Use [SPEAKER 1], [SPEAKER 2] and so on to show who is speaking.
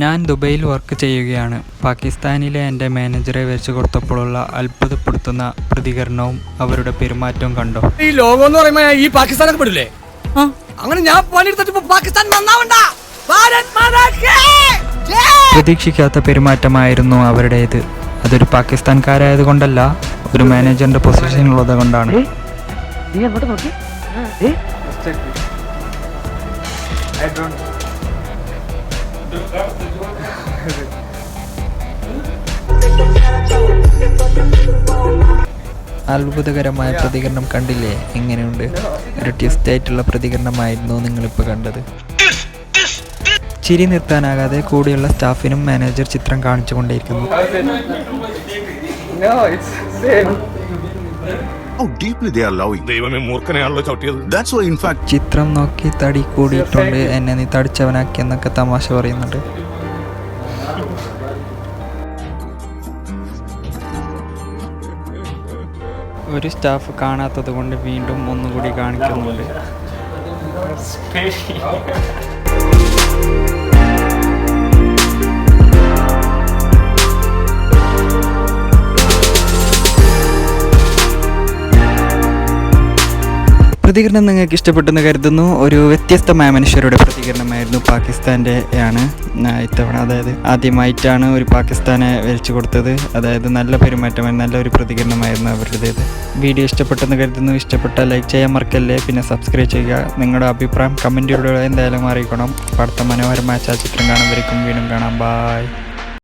[SPEAKER 1] ഞാൻ ദുബൈയിൽ വർക്ക് ചെയ്യുകയാണ്. പാകിസ്ഥാനിലെ എൻ്റെ മാനേജറെ വെച്ച് കൊടുത്തപ്പോഴുള്ള അത്ഭുതപ്പെടുത്തുന്ന പ്രതികരണവും അവരുടെ പെരുമാറ്റവും കണ്ടോ?
[SPEAKER 2] ഈ ലോകം എന്ന് പറയുമ്പോ ഈ പാകിസ്ഥാനൊക്കെ പെടില്ലേ? അങ്ങനെ ഞാൻ പണിയെടുത്തിട്ട് പാകിസ്ഥാൻ നന്നാവണ്ട.
[SPEAKER 1] പ്രതീക്ഷിക്കാത്ത പെരുമാറ്റമായിരുന്നു അവരുടേത്. അതൊരു പാകിസ്ഥാൻകാരായത് കൊണ്ടല്ല, ഒരു മാനേജറിന്റെ പൊസിഷനിലുള്ളത് കൊണ്ടാണ്. അത്ഭുതകരമായ പ്രതികരണം കണ്ടില്ലേ? എങ്ങനെയുണ്ട്? ഒരു ട്വിസ്റ്റ് ആയിട്ടുള്ള പ്രതികരണമായിരുന്നു നിങ്ങളിപ്പോൾ കണ്ടത്. ചിരി നിർത്താനാകാതെ കൂടെയുള്ള സ്റ്റാഫിനും മാനേജർ ചിത്രം കാണിച്ചു കൊണ്ടേയിരിക്കുന്നു. ചിത്രം നോക്കി തടി കൂടിയിട്ടുണ്ട്, എന്നെ നീ തടിച്ചവനാക്കി എന്നൊക്കെ തമാശ പറയുന്നുണ്ട്. ഒരു സ്റ്റാഫ് കാണാത്തത് കൊണ്ട് വീണ്ടും ഒന്നുകൂടി കാണിക്കുന്നുണ്ട്. പ്രതികരണം നിങ്ങൾക്ക് ഇഷ്ടപ്പെട്ടെന്ന് കരുതുന്നു. ഒരു വ്യത്യസ്തമായ മനുഷ്യരുടെ പ്രതികരണമായിരുന്നു. പാകിസ്ഥാൻ്റെ ആണ് ഇത്തവണ, അതായത് ആദ്യമായിട്ടാണ് ഒരു പാകിസ്ഥാനെ വരച്ചു കൊടുത്തത്. അതായത് നല്ല പെരുമാറ്റമായിരുന്നു, നല്ലൊരു പ്രതികരണമായിരുന്നു അവരുടേത്. വീഡിയോ ഇഷ്ടപ്പെട്ടെന്ന് കരുതുന്നു. ഇഷ്ടപ്പെട്ടാൽ ലൈക്ക് ചെയ്യാൻ മറക്കല്ലേ. പിന്നെ സബ്സ്ക്രൈബ് ചെയ്യുക. നിങ്ങളുടെ അഭിപ്രായം കമൻറ്റിലൂടെ എന്തായാലും അറിയിക്കണം. അടുത്ത മനോഹരമായ ചലച്ചിത്രം കാണുന്നവരേക്കും വീണ്ടും കാണാം. ബായ്.